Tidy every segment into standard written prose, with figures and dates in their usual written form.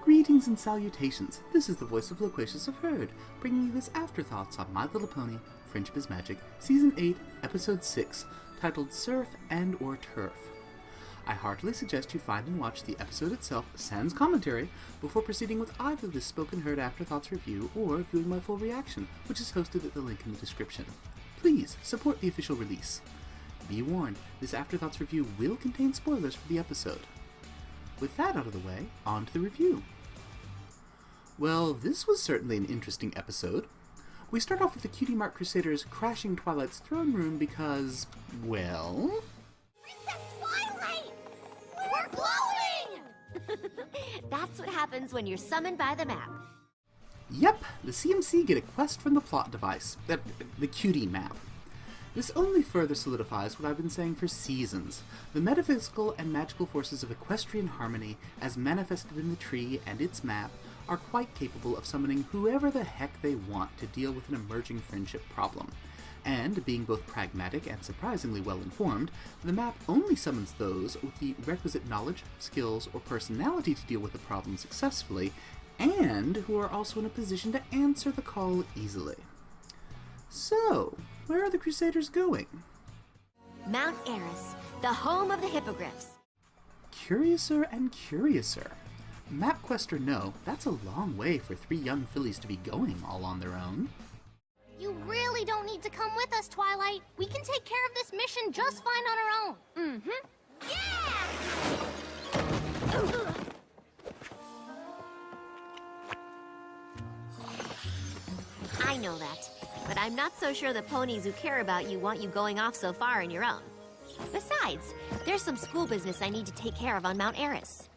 Greetings and salutations. This is the voice of Loquacious of Herd, bringing you his Afterthoughts on My Little Pony, Friendship is Magic, Season 8, Episode 6, titled Surf and or Turf. I heartily suggest you find and watch the episode itself, sans commentary, before proceeding with either this Spoken Herd Afterthoughts review or viewing my full reaction, which is hosted at the link in the description. Please support the official release. Be warned, this Afterthoughts review will contain spoilers for the episode. With that out of the way, on to the review. Well, this was certainly an interesting episode. We start off with the Cutie Mark Crusaders crashing Twilight's throne room because, well... Princess Twilight! We're glowing! That's what happens when you're summoned by the map. Yep, the CMC get a quest from the plot device, the Cutie map. This only further solidifies what I've been saying for seasons. The metaphysical and magical forces of equestrian harmony, as manifested in the tree and its map, are quite capable of summoning whoever the heck they want to deal with an emerging friendship problem. And, being both pragmatic and surprisingly well-informed, the map only summons those with the requisite knowledge, skills, or personality to deal with the problem successfully, and who are also in a position to answer the call easily. So, where are the Crusaders going? Mount Eris, the home of the hippogriffs. Curiouser and curiouser. Map quest or no, that's a long way for three young fillies to be going all on their own. You really don't need to come with us, Twilight. We can take care of this mission just fine on our own. Yeah! I know that, but I'm not so sure the ponies who care about you want you going off so far on your own. Besides, there's some school business I need to take care of on Mount Eris.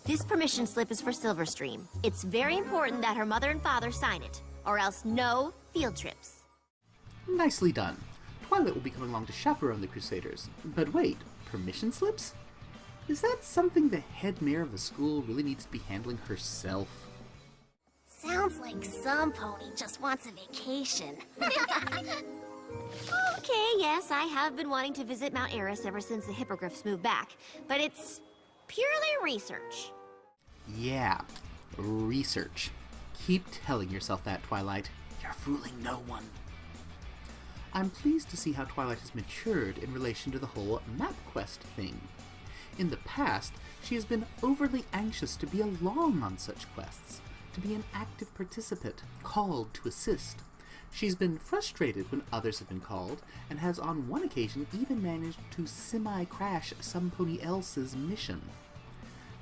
This permission slip is for Silverstream. It's very important that her mother and father sign it, or else no field trips. Nicely done. Twilight will be coming along to chaperone the Crusaders. But wait, permission slips? Is that something the head mayor of the school really needs to be handling herself? Sounds like some pony just wants a vacation. Okay, yes, I have been wanting to visit Mount Eris ever since the hippogriffs moved back, but it's purely research. Yeah, research. Keep telling yourself that, Twilight. You're fooling no one. I'm pleased to see how Twilight has matured in relation to the whole map quest thing. In the past, she has been overly anxious to be along on such quests, to be an active participant, called to assist. She's been frustrated when others have been called, and has on one occasion even managed to semi-crash some pony else's mission.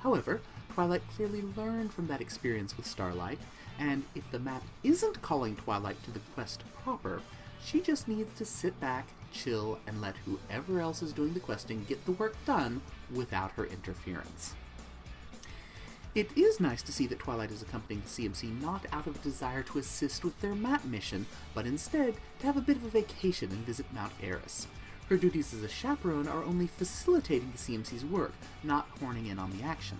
However, Twilight clearly learned from that experience with Starlight, and if the map isn't calling Twilight to the quest proper, she just needs to sit back, chill, and let whoever else is doing the questing get the work done without her interference. It is nice to see that Twilight is accompanying the CMC not out of a desire to assist with their map mission, but instead to have a bit of a vacation and visit Mount Eris. Her duties as a chaperone are only facilitating the CMC's work, not horning in on the action.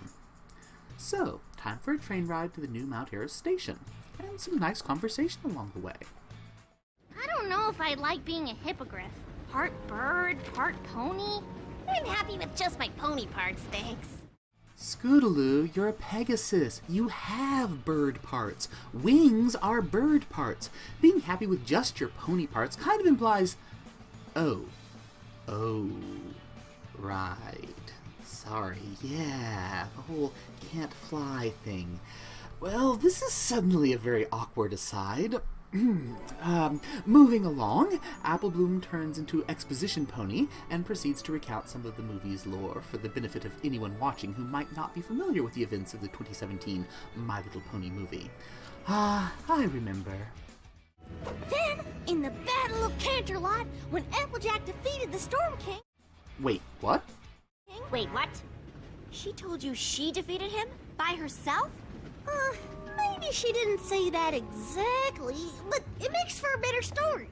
So, time for a train ride to the new Mount Eris station, and some nice conversation along the way. I don't know if I'd like being a hippogriff. Part bird, part pony. I'm happy with just my pony parts, thanks. Scootaloo, you're a Pegasus. You have bird parts. Wings are bird parts. Being happy with just your pony parts kind of implies... Oh, right. Sorry, yeah, the whole can't fly thing. Well, this is suddenly a very awkward aside. Moving along, Applebloom turns into Exposition Pony and proceeds to recount some of the movie's lore for the benefit of anyone watching who might not be familiar with the events of the 2017 My Little Pony movie. I remember. Then, in the Battle of Canterlot, when Applejack defeated the Storm King... Wait, what? Wait, what? She told you she defeated him? By herself? Maybe she didn't say that exactly, but it makes for a better story.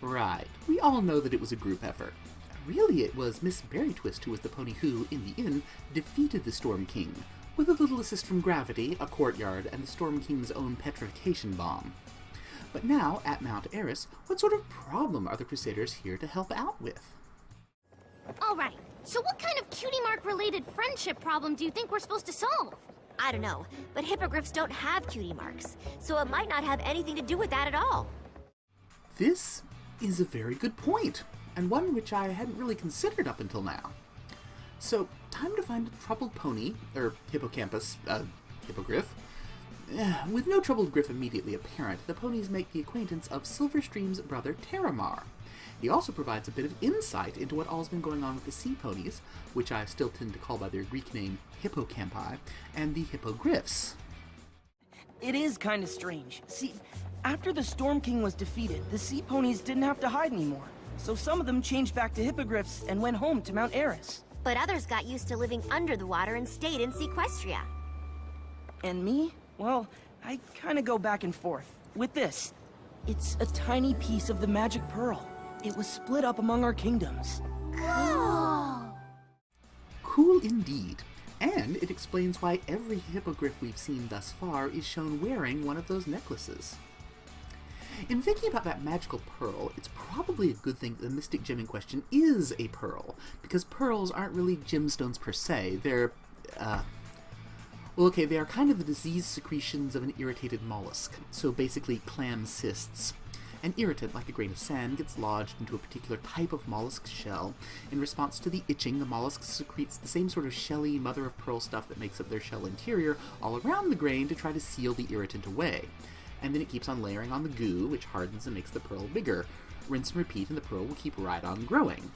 Right. We all know that it was a group effort. Really, it was Miss Berrytwist who was the pony who, in the end, defeated the Storm King, with a little assist from gravity, a courtyard, and the Storm King's own petrification bomb. But now, at Mount Eris, what sort of problem are the Crusaders here to help out with? Alright, so what kind of cutie mark-related friendship problem do you think we're supposed to solve? I don't know, but hippogriffs don't have cutie marks, so it might not have anything to do with that at all. This is a very good point, and one which I hadn't really considered up until now. So, time to find a troubled pony, or hippocampus, hippogriff. With no troubled griff immediately apparent, the ponies make the acquaintance of Silverstream's brother Terramar. He also provides a bit of insight into what all's been going on with the sea ponies, which I still tend to call by their Greek name hippocampi, and the hippogriffs. It is kind of strange. See, after the Storm King was defeated, the sea ponies didn't have to hide anymore. So some of them changed back to hippogriffs and went home to Mount Eris. But others got used to living under the water and stayed in Sequestria. And me? Well, I kind of go back and forth. With this, it's a tiny piece of the magic pearl. It was split up among our kingdoms. Cool! Cool indeed. And it explains why every hippogriff we've seen thus far is shown wearing one of those necklaces. In thinking about that magical pearl, it's probably a good thing that the mystic gem in question is a pearl, because pearls aren't really gemstones per se. They're, they are kind of the diseased secretions of an irritated mollusk, so basically clam cysts. An irritant, like a grain of sand, gets lodged into a particular type of mollusk shell. In response to the itching, the mollusk secretes the same sort of shelly mother-of-pearl stuff that makes up their shell interior all around the grain to try to seal the irritant away. And then it keeps on layering on the goo, which hardens and makes the pearl bigger. Rinse and repeat, and the pearl will keep right on growing.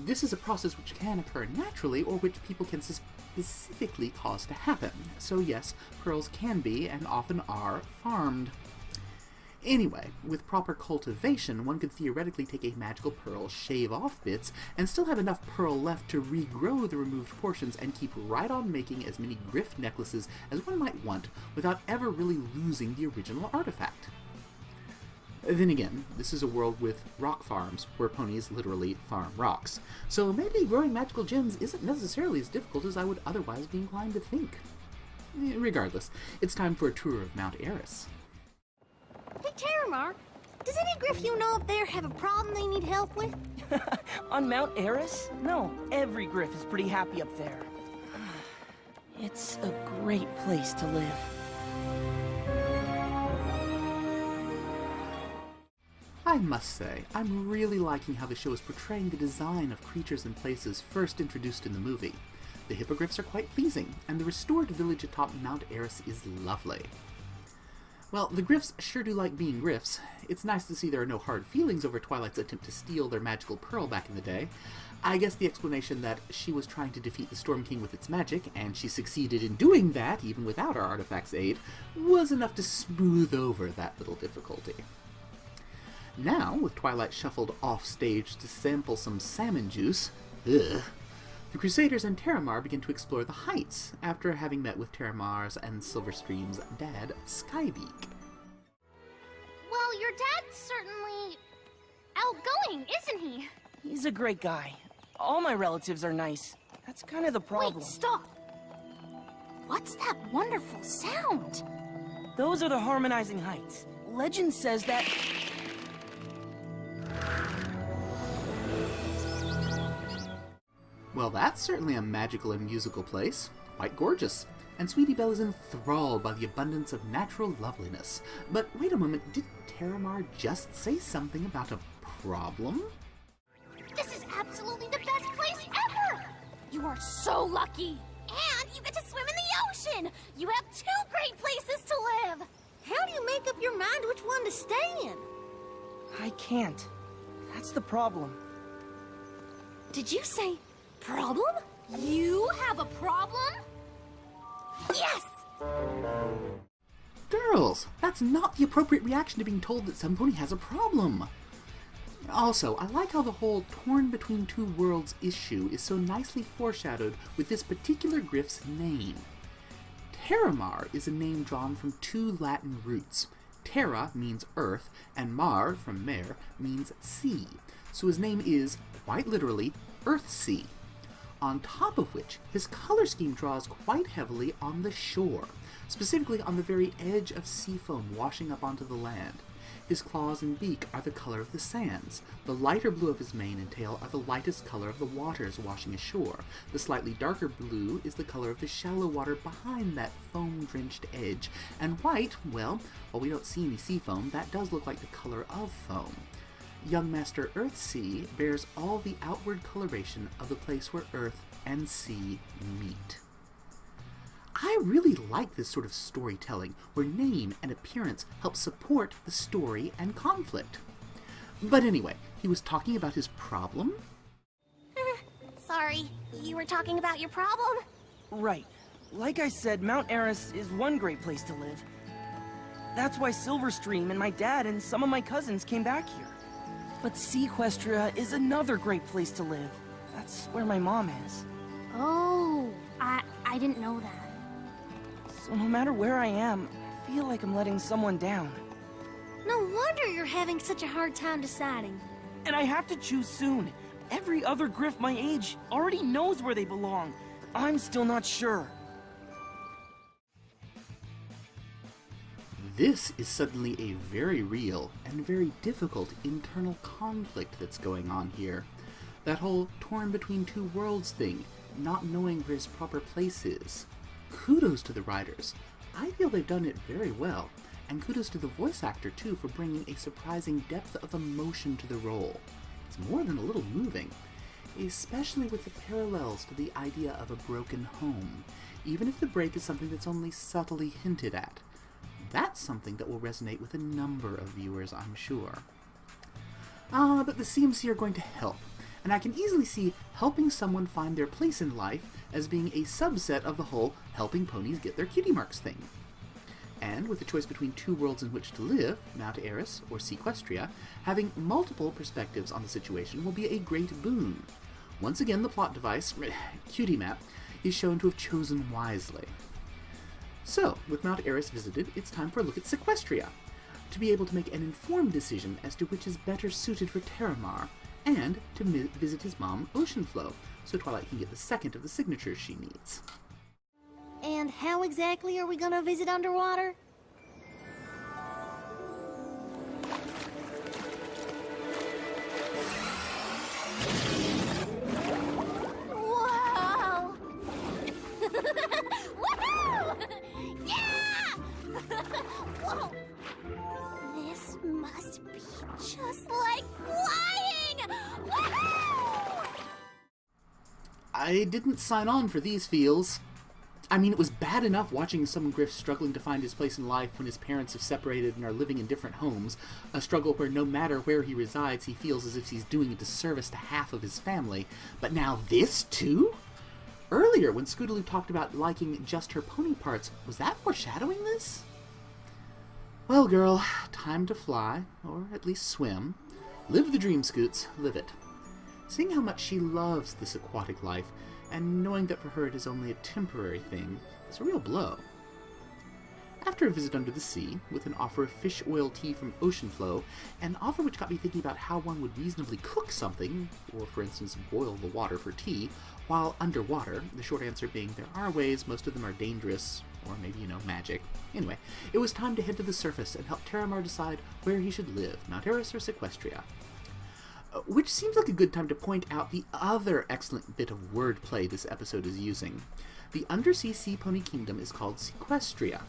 This is a process which can occur naturally, or which people can specifically cause to happen. So yes, pearls can be, and often are, farmed. Anyway, with proper cultivation, one could theoretically take a magical pearl, shave off bits, and still have enough pearl left to regrow the removed portions and keep right on making as many griff necklaces as one might want without ever really losing the original artifact. Then again, this is a world with rock farms, where ponies literally farm rocks, so maybe growing magical gems isn't necessarily as difficult as I would otherwise be inclined to think. Regardless, it's time for a tour of Mount Eris. Hey, Terramar, does any griff you know up there have a problem they need help with? On Mount Eris? No, every griff is pretty happy up there. It's a great place to live. I must say, I'm really liking how the show is portraying the design of creatures and places first introduced in the movie. The hippogriffs are quite pleasing, and the restored village atop Mount Eris is lovely. Well, the griffs sure do like being griffs. It's nice to see there are no hard feelings over Twilight's attempt to steal their magical pearl back in the day. I guess the explanation that she was trying to defeat the Storm King with its magic, and she succeeded in doing that even without our artifact's aid, was enough to smooth over that little difficulty. Now, with Twilight shuffled off stage to sample some salmon juice, the Crusaders and Terramar begin to explore the heights, after having met with Terramar's and Silverstream's dad, Skybeak. Well, your dad's certainly outgoing, isn't he? He's a great guy. All my relatives are nice. That's kind of the problem. Wait, stop! What's that wonderful sound? Those are the harmonizing heights. Legend says that... Well, that's certainly a magical and musical place. Quite gorgeous. And Sweetie Belle is enthralled by the abundance of natural loveliness. But wait a moment, didn't Terramar just say something about a problem? This is absolutely the best place ever! You are so lucky! And you get to swim in the ocean! You have 2 great places to live! How do you make up your mind which one to stay in? I can't. That's the problem. Did you say problem? You have a problem? Yes! Girls, that's not the appropriate reaction to being told that some pony has a problem. Also, I like how the whole torn between two worlds issue is so nicely foreshadowed with this particular griff's name. Terramar is a name drawn from 2 Latin roots. Terra means earth, and mar, from mare, means sea. So his name is, quite literally, Earthsea. On top of which, his color scheme draws quite heavily on the shore, specifically on the very edge of sea foam washing up onto the land. His claws and beak are the color of the sands. The lighter blue of his mane and tail are the lightest color of the waters washing ashore. The slightly darker blue is the color of the shallow water behind that foam-drenched edge. And white, well, while we don't see any sea foam, that does look like the color of foam. Young Master Earthsea bears all the outward coloration of the place where Earth and sea meet. I really like this sort of storytelling, where name and appearance help support the story and conflict. But anyway, he was talking about his problem? Sorry, you were talking about your problem? Right. Like I said, Mount Eris is one great place to live. That's why Silverstream and my dad and some of my cousins came back here. But Sequestria is another great place to live. That's where my mom is. Oh, I didn't know that. So no matter where I am, I feel like I'm letting someone down. No wonder you're having such a hard time deciding. And I have to choose soon. Every other Griff my age already knows where they belong. I'm still not sure. This is suddenly a very real and very difficult internal conflict that's going on here. That whole torn between two worlds thing, not knowing where his proper place is. Kudos to the writers. I feel they've done it very well, and kudos to the voice actor too for bringing a surprising depth of emotion to the role. It's more than a little moving, especially with the parallels to the idea of a broken home, even if the break is something that's only subtly hinted at. That's something that will resonate with a number of viewers, I'm sure. But the CMC are going to help, and I can easily see helping someone find their place in life as being a subset of the whole helping ponies get their cutie marks thing. And with the choice between two worlds in which to live, Mount Eris or Sequestria, having multiple perspectives on the situation will be a great boon. Once again, the plot device, cutie map, is shown to have chosen wisely. So, with Mount Eris visited, it's time for a look at Sequestria, to be able to make an informed decision as to which is better suited for Terramar, and to visit his mom, Oceanflow, so Twilight can get the second of the signatures she needs. And how exactly are we gonna visit underwater? Whoa! Woohoo! Yeah! Whoa! This must be just like flying! Woohoo! I didn't sign on for these feels. I mean, it was bad enough watching some Griff struggling to find his place in life when his parents have separated and are living in different homes, a struggle where no matter where he resides, he feels as if he's doing a disservice to half of his family. But now this, too? Earlier, when Scootaloo talked about liking just her pony parts, was that foreshadowing this? Well, girl, time to fly, or at least swim. Live the dream, Scoots, live it. Seeing how much she loves this aquatic life, and knowing that for her it is only a temporary thing, is a real blow. After a visit under the sea, with an offer of fish oil tea from Oceanflow, an offer which got me thinking about how one would reasonably cook something, or for instance boil the water for tea, while underwater, the short answer being there are ways, most of them are dangerous, or maybe, magic. Anyway, it was time to head to the surface and help Terramar decide where he should live, Mount Eris or Sequestria. Which seems like a good time to point out the other excellent bit of wordplay this episode is using. The undersea sea pony kingdom is called Sequestria.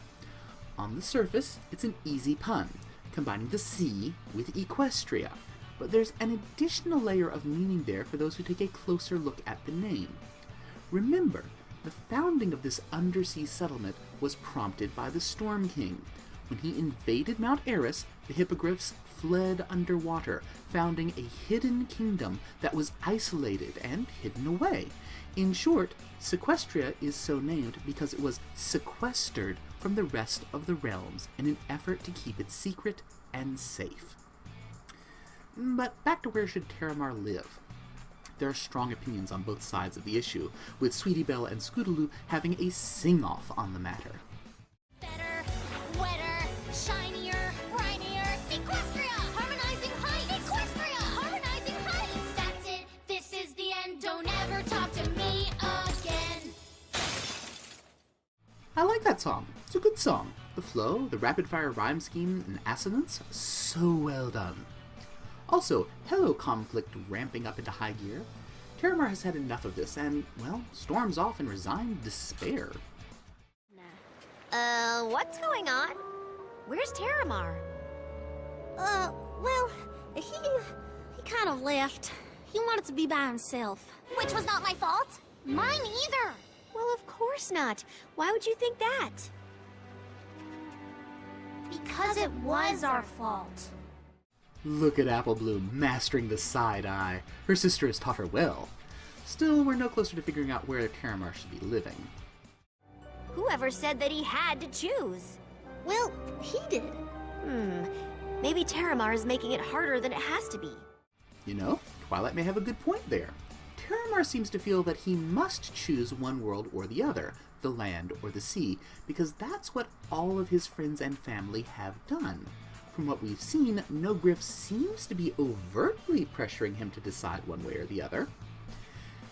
On the surface, it's an easy pun, combining the sea with Equestria, but there's an additional layer of meaning there for those who take a closer look at the name. Remember, the founding of this undersea settlement was prompted by the Storm King. When he invaded Mount Eris, the hippogriffs fled underwater, founding a hidden kingdom that was isolated and hidden away. In short, Sequestria is so named because it was sequestered from the rest of the realms in an effort to keep it secret and safe. But back to where should Terramar live? There are strong opinions on both sides of the issue, with Sweetie Belle and Scootaloo having a sing-off on the matter. Better, wetter, shinier, brinier, Sequestria! Harmonizing heights! Sequestria! Harmonizing heights! That's it! This is the end! Don't ever talk to me again! I like that song. It's a good song. The flow, the rapid-fire rhyme scheme, and assonance, so well done. Also, hello conflict ramping up into high gear. Terramar has had enough of this and, well, storms off in resigned despair. What's going on? Where's Terramar? Well, he kind of left. He wanted to be by himself. Which was not my fault. Mine either. Well, of course not. Why would you think that? Because it was our fault. Look at Apple Bloom mastering the side eye. Her sister has taught her well. Still, we're no closer to figuring out where Terramar should be living. Whoever said that he had to choose? Well, he did. Maybe Terramar is making it harder than it has to be. You know, Twilight may have a good point there. Terramar seems to feel that he must choose one world or the other, the land or the sea, because that's what all of his friends and family have done. From what we've seen, no Griff seems to be overtly pressuring him to decide one way or the other.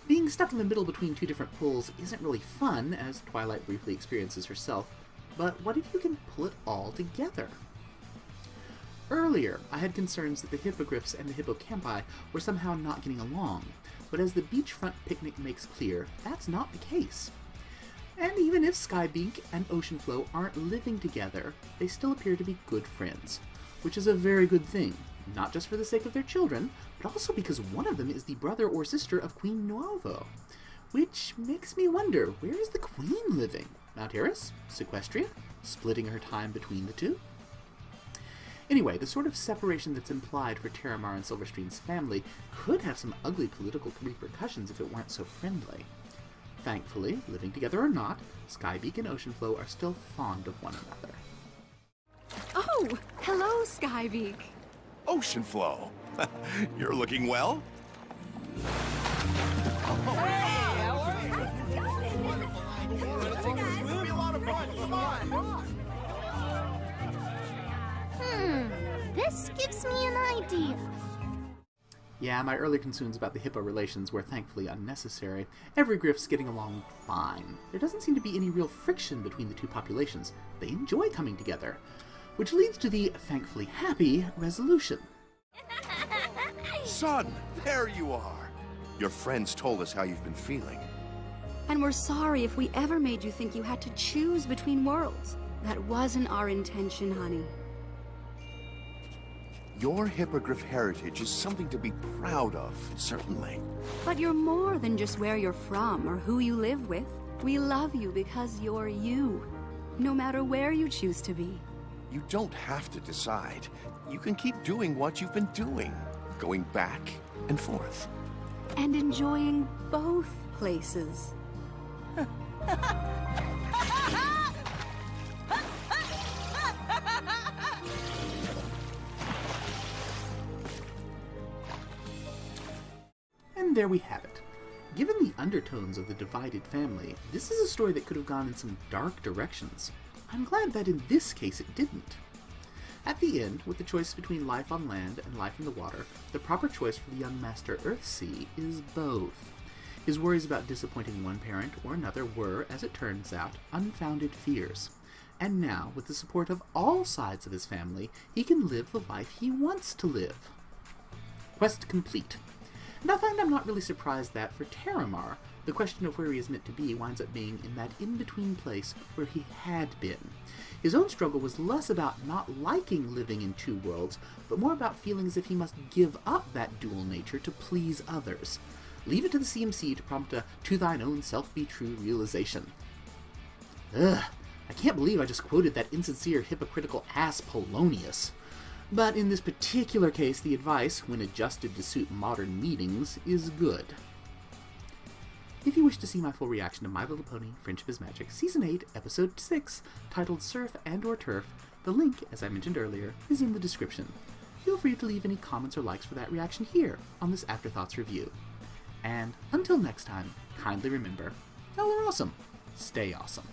Being stuck in the middle between two different poles isn't really fun, as Twilight briefly experiences herself, but what if you can pull it all together? Earlier, I had concerns that the Hippogriffs and the Hippocampi were somehow not getting along, but as the beachfront picnic makes clear, that's not the case. And even if Skybeak and Oceanflow aren't living together, they still appear to be good friends, which is a very good thing, not just for the sake of their children, but also because one of them is the brother or sister of Queen Nualvo, which makes me wonder, where is the Queen living? Mount Eris? Sequestria? Splitting her time between the two? Anyway, the sort of separation that's implied for Terramar and Silverstream's family could have some ugly political repercussions if it weren't so friendly. Thankfully, living together or not, Skybeak and Oceanflow are still fond of one another. Oh, hello, Skybeak. Oceanflow. You're looking well. This gives me an idea. Yeah, my earlier concerns about the Hippo relations were thankfully unnecessary. Every Griff's getting along fine. There doesn't seem to be any real friction between the two populations. They enjoy coming together. Which leads to the thankfully happy resolution. Son, there you are. Your friends told us how you've been feeling. And we're sorry if we ever made you think you had to choose between worlds. That wasn't our intention, honey. Your Hippogriff heritage is something to be proud of, certainly. But you're more than just where you're from or who you live with. We love you because you're you, no matter where you choose to be. You don't have to decide. You can keep doing what you've been doing, going back and forth. And enjoying both places. And there we have it. Given the undertones of the divided family, this is a story that could have gone in some dark directions. I'm glad that in this case it didn't. At the end, with the choice between life on land and life in the water, the proper choice for the young Master Earthsea is both. His worries about disappointing one parent or another were, as it turns out, unfounded fears. And now, with the support of all sides of his family, he can live the life he wants to live. Quest complete. And I find I'm not really surprised that, for Terramar, the question of where he is meant to be winds up being in that in-between place where he had been. His own struggle was less about not liking living in two worlds, but more about feeling as if he must give up that dual nature to please others. Leave it to the CMC to prompt a to thine own self be true realization. Ugh, I can't believe I just quoted that insincere, hypocritical ass Polonius. But in this particular case, the advice, when adjusted to suit modern meetings, is good. If you wish to see my full reaction to My Little Pony Friendship is Magic Season 8, Episode 6, titled Surf and/or Turf, the link, as I mentioned earlier, is in the description. Feel free to leave any comments or likes for that reaction here on this Afterthoughts review. And until next time, kindly remember, y'all are awesome. Stay awesome.